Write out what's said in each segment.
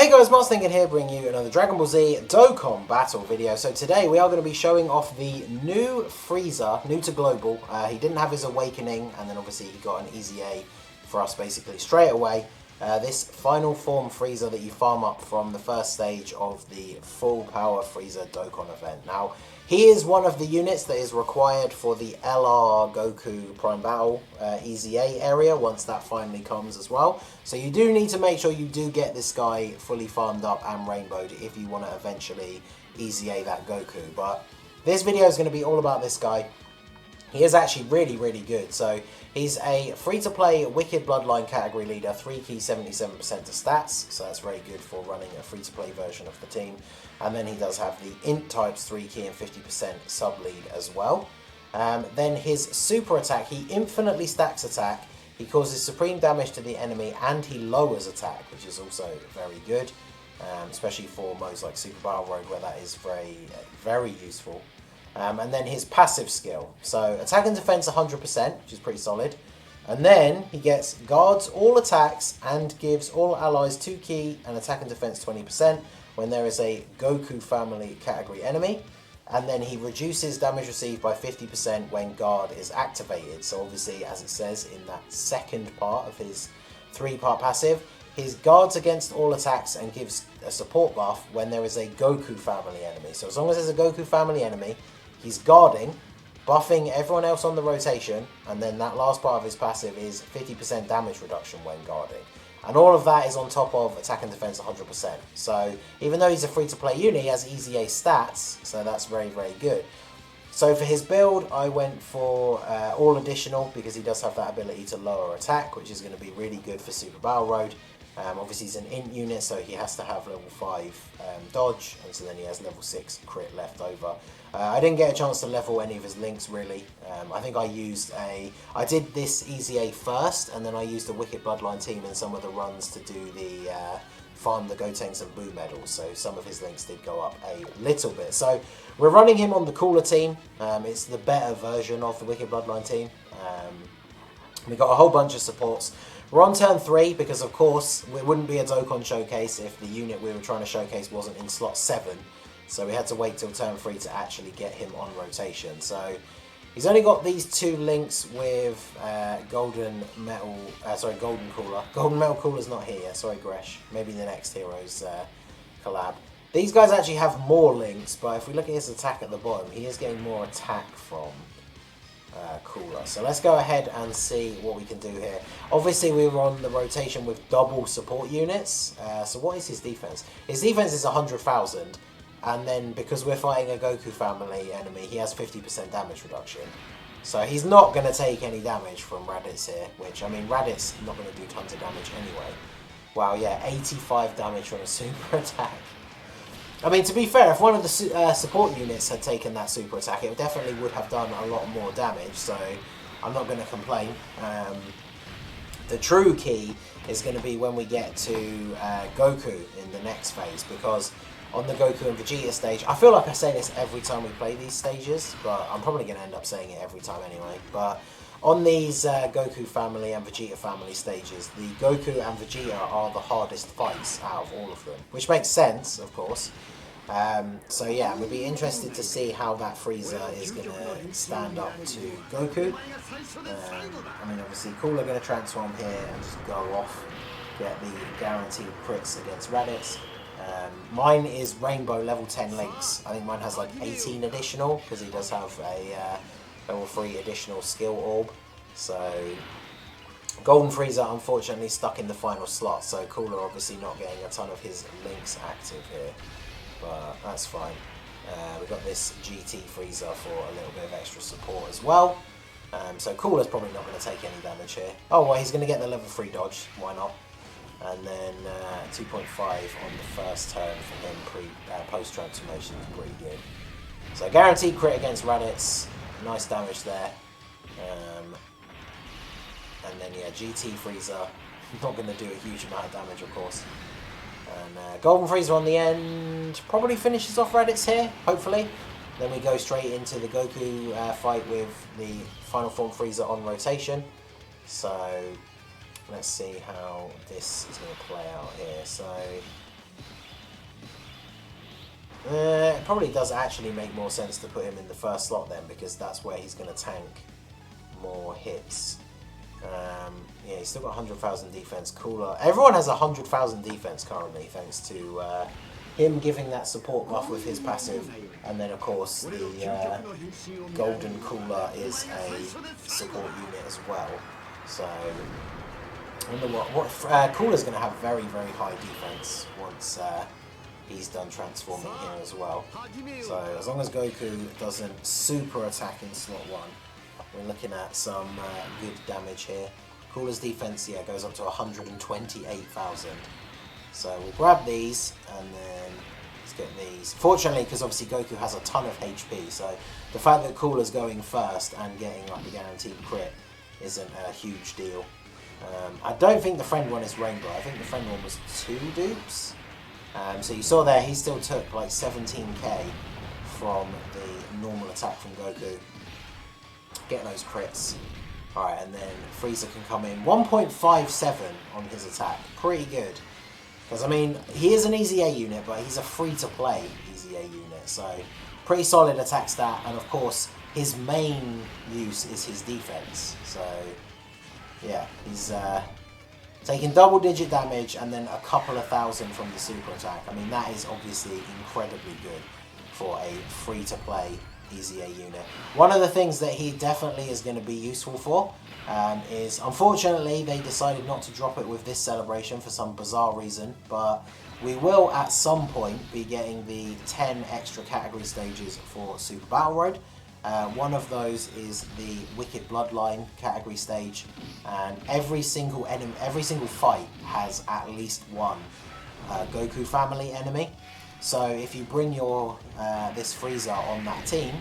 Hey guys, Mars Thinking here, bringing you another Dragon Ball Z Dokkan battle video. So today we are going to be showing off the new FRIEZA, new to global. He didn't have his awakening, and then obviously he got an EZA for us basically straight away. This final form FRIEZA that you farm up from the first stage of the full power FRIEZA Dokkan event. Now, he is one of the units that is required for the LR Goku Prime Battle EZA area once that finally comes as well. So you do need to make sure you do get this guy fully farmed up and rainbowed if you want to eventually EZA that Goku. But this video is going to be all about this guy. He is actually really good. So he's a free-to-play Wicked Bloodline category leader, 3 key 77% to stats, so that's very good for running a free-to-play version of the team. And then he does have the INT types 3 key and 50% sub-lead as well. Then his super attack, he infinitely stacks attack, he causes supreme damage to the enemy, and he lowers attack, which is also very good, especially for modes like Super Battle Road where that is very useful. And then his passive skill, so attack and defense 100%, which is pretty solid. And then he gets guards all attacks and gives all allies 2 key and attack and defense 20% when there is a Goku family category enemy. And then he reduces damage received by 50% when guard is activated. So obviously, as it says in that second part of his 3-part passive, his guards against all attacks and gives a support buff when there is a Goku family enemy. So as long as there's a Goku family enemy, he's guarding, buffing everyone else on the rotation, and then that last part of his passive is 50% damage reduction when guarding. And all of that is on top of attack and defense 100%. So even though he's a free-to-play unit, he has EZA stats, so that's very good. So for his build, I went for all additional because he does have that ability to lower attack, which is going to be really good for Super Battle Road. Obviously he's an INT unit, so he has to have level 5 dodge, and so then he has level 6 crit left over. I didn't get a chance to level any of his links really. I think I did this EZA first, and then I used the Wicked Bloodline team in some of the runs to do the farm the Gotenks and Boo medals, so some of his links did go up a little bit. So we're running him on the cooler team. It's the better version of the Wicked Bloodline team. We got a whole bunch of supports. We're on turn 3 because, of course, it wouldn't be a Dokkan showcase if the unit we were trying to showcase wasn't in slot 7. So we had to wait till turn 3 to actually get him on rotation. So he's only got these 2 links with Golden Cooler. Golden Metal Cooler's not here yet, sorry Gresh. Maybe the next Heroes collab. These guys actually have more links, but if we look at his attack at the bottom, he is getting more attack from Cooler. So let's go ahead and see what we can do here. Obviously we were on the rotation with double support units. So what is his defense? His defense is 100,000, and then because we're fighting a Goku family enemy, he has 50% damage reduction. So he's not going to take any damage from Raditz here, which, I mean, Raditz not going to do tons of damage anyway. Wow, yeah, 85 damage from a super attack. I mean, to be fair, if one of the support units had taken that super attack, it definitely would have done a lot more damage, so I'm not going to complain. The true key is going to be when we get to Goku in the next phase, because on the Goku and Vegeta stage, I feel like I say this every time we play these stages, but I'm probably going to end up saying it every time anyway. But on these Goku family and Vegeta family stages, the Goku and Vegeta are the hardest fights out of all of them, which makes sense, of course. So yeah, we'll be interested to see how that FRIEZA is going to stand up to Goku. I mean, obviously, Cooler going to transform here and just go off, get the guaranteed crits against Raditz. Mine is Rainbow level 10 links. I think mine has like 18 additional, because he does have a level 3 additional skill orb. So Golden FRIEZA unfortunately stuck in the final slot, so Cooler obviously not getting a ton of his links active here, but that's fine. We've got this GT FRIEZA for a little bit of extra support as well. So Cooler's probably not going to take any damage here. Oh well, he's going to get the level 3 dodge, why not? And then 2.5 on the first turn for him post-transformation is pretty good. So guaranteed crit against Raditz, nice damage there. And then yeah, GT FRIEZA, not going to do a huge amount of damage of course. And Golden FRIEZA on the end, probably finishes off Raditz here, hopefully. Then we go straight into the Goku fight with the Final Form FRIEZA on rotation. So let's see how this is going to play out here. So It probably does actually make more sense to put him in the first slot then, because that's where he's going to tank more hits. Yeah, he's still got 100,000 defense. Cooler. Everyone has 100,000 defense currently, thanks to him giving that support buff with his passive, and then of course the golden Cooler is a support unit as well. So I wonder what Cooler's going to have very high defense once he's done transforming here as well. So as long as Goku doesn't super attack in slot 1, we're looking at some good damage here. Cooler's defense, yeah, goes up to 128,000. So we'll grab these and then let's get these. Fortunately, because obviously Goku has a ton of HP, so the fact that Cooler's going first and getting like a guaranteed crit isn't a huge deal. I don't think the friend one is Rainbow. I think the friend one was 2 dupes. So you saw there, he still took like 17k from the normal attack from Goku. Get those crits. Alright, and then Frieza can come in. 1.57 on his attack. Pretty good. Because, I mean, he is an EZA unit, but he's a free-to-play EZA unit. So, pretty solid attack stat. And, of course, his main use is his defense. So, yeah, he's taking double-digit damage and then a couple of thousand from the super attack. I mean, that is obviously incredibly good for a free-to-play EZA unit. One of the things that he definitely is going to be useful for is, unfortunately, they decided not to drop it with this celebration for some bizarre reason, but we will at some point be getting the 10 extra category stages for Super Battle Road. One of those is the Wicked Bloodline category stage, and every single fight has at least one Goku family enemy. So if you bring your this Frieza on that team,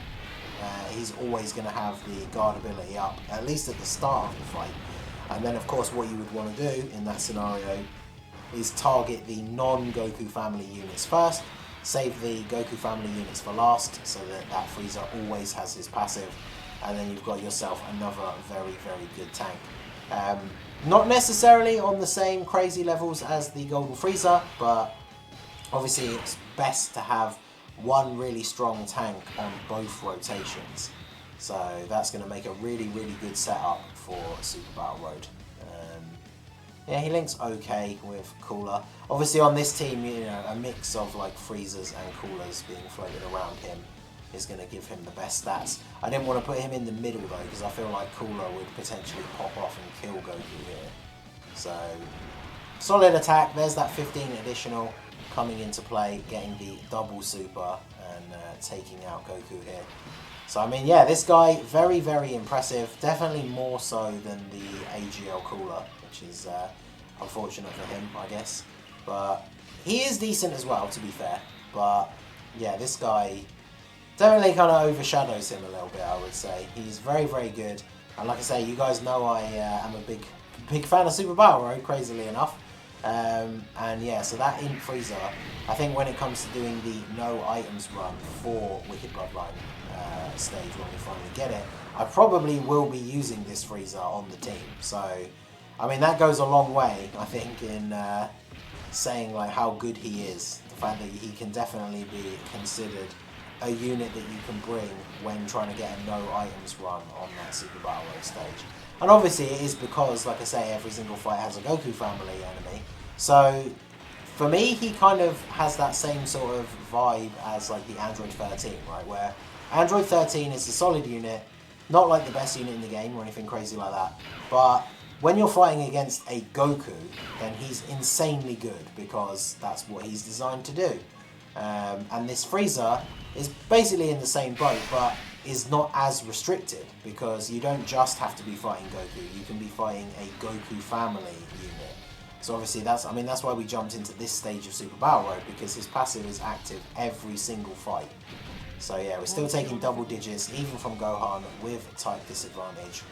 he's always going to have the guard ability up, at least at the start of the fight. And then of course what you would want to do in that scenario is target the non-Goku family units first, save the Goku family units for last, so that that Frieza always has his passive, and then you've got yourself another very good tank. Not necessarily on the same crazy levels as the Golden Frieza, but obviously it's best to have one really strong tank on both rotations. So that's going to make a really good setup for Super Battle Road. Yeah, he links okay with Cooler. Obviously on this team, you know, a mix of like Friezas and Coolers being floated around him is going to give him the best stats. I didn't want to put him in the middle though, because I feel like Cooler would potentially pop off and kill Goku here. So, solid attack. There's that 15 additional coming into play, getting the double super and taking out Goku here. So I mean, yeah, this guy, very impressive. Definitely more so than the AGL Cooler, which is unfortunate for him, I guess. But he is decent as well, to be fair. But yeah, this guy definitely kind of overshadows him a little bit, I would say. He's very good. And like I say, you guys know I am a big fan of Super Battle Road, crazily enough. And yeah, so that INT Frieza, I think when it comes to doing the no items run for Wicked Bloodline stage when we finally get it, I probably will be using this Frieza on the team. So, I mean, that goes a long way, I think, in saying like how good he is. The fact that he can definitely be considered a unit that you can bring when trying to get a no items run on that Super Battle Road stage. And obviously it is because, like I say, every single fight has a Goku family enemy. So for me, he kind of has that same sort of vibe as like the Android 13, right? Where Android 13 is a solid unit, not like the best unit in the game or anything crazy like that. But when you're fighting against a Goku, then he's insanely good because that's what he's designed to do. And this Frieza is basically in the same boat, but is not as restricted because you don't just have to be fighting Goku, you can be fighting a Goku family unit. So obviously that's why we jumped into this stage of Super Battle Road, because his passive is active every single fight. So yeah, we're still taking double digits, even from Gohan, with type disadvantage.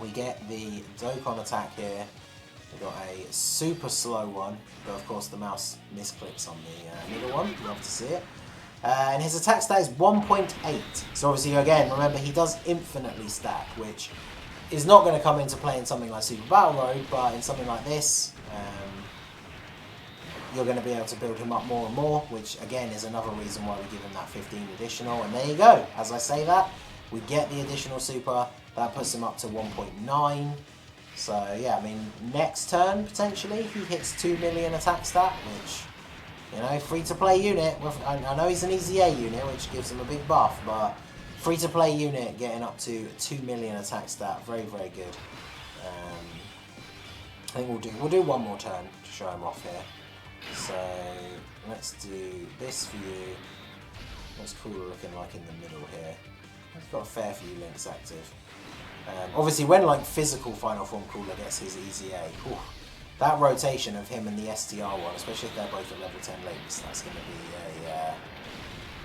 We get the Dokkan attack here. We've got a super slow one, but of course the mouse misclicks on the middle one. Love to see it. And his attack stat is 1.8. So obviously, again, remember, he does infinitely stack, which is not going to come into play in something like Super Battle Road, but in something like this, you're going to be able to build him up more and more, which again is another reason why we give him that 15 additional. And there you go. As I say that, we get the additional super. That puts him up to 1.9. So yeah, I mean, next turn potentially he hits 2 million attack stat, which, you know, free-to-play unit. I know he's an EZA unit, which gives him a big buff, but free-to-play unit getting up to 2 million attack stat, very, very good. I think we'll do one more turn to show him off here. So let's do this for you. What's Cooler looking like in the middle here? He's got a fair few links active. Obviously, when like physical Final Form Cooler gets his EZA, that rotation of him and the STR one, especially if they're both at level 10 links, that's going to be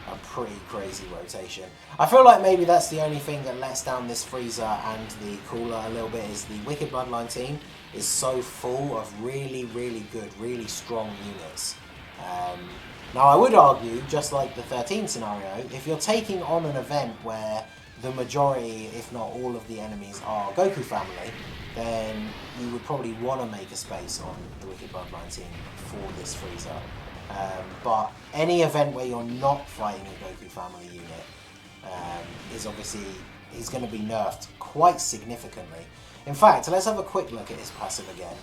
a pretty crazy rotation. I feel like maybe that's the only thing that lets down this Frieza and the Cooler a little bit, is the Wicked Bloodline team is so full of really, really good, really strong units. Now I would argue, just like the 13 scenario, if you're taking on an event where the majority, if not all of the enemies are Goku family, then you would probably want to make a space on the Wicked Bloodline team for this Frieza. But any event where you're not fighting a Goku family unit is obviously, he's going to be nerfed quite significantly. In fact, let's have a quick look at his passive again,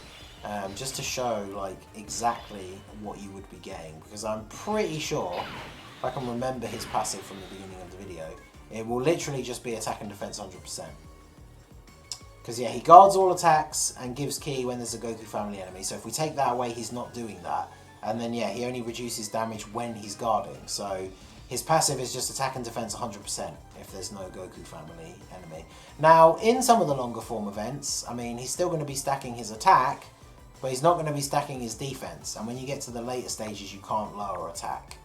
just to show like exactly what you would be getting, because I'm pretty sure, if I can remember his passive from the beginning of the video, it will literally just be attack and defense 100%. Because yeah, he guards all attacks and gives ki when there's a Goku family enemy, so if we take that away, he's not doing that. And then yeah, he only reduces damage when he's guarding, so his passive is just attack and defense 100% if there's no Goku family enemy. Now, in some of the longer form events, I mean, he's still going to be stacking his attack, but he's not going to be stacking his defense. And when you get to the later stages, you can't lower attack.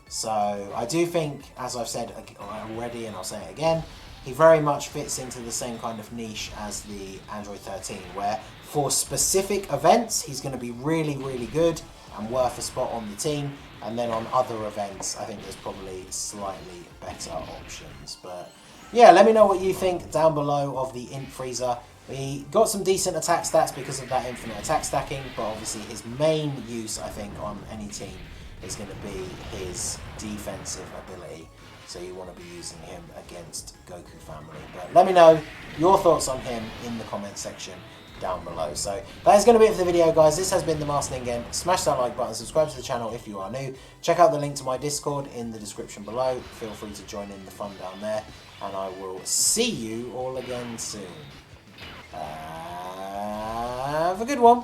So I do think, as I've said already, and I'll say it again, he very much fits into the same kind of niche as the Android 13, where for specific events, he's going to be really, really good and worth a spot on the team. And then on other events, I think there's probably slightly better options. But yeah, let me know what you think down below of the INT Frieza. He got some decent attack stats because of that infinite attack stacking, but obviously his main use, I think, on any team is going to be his defensive ability. So you want to be using him against Goku family. But let me know your thoughts on him in the comment section down below. So that is going to be it for the video, guys. This has been the Master Ningen. Smash that like button, subscribe to the channel if you are new. Check out the link to my Discord in the description below. Feel free to join in the fun down there, and I will see you all again soon. Have a good one.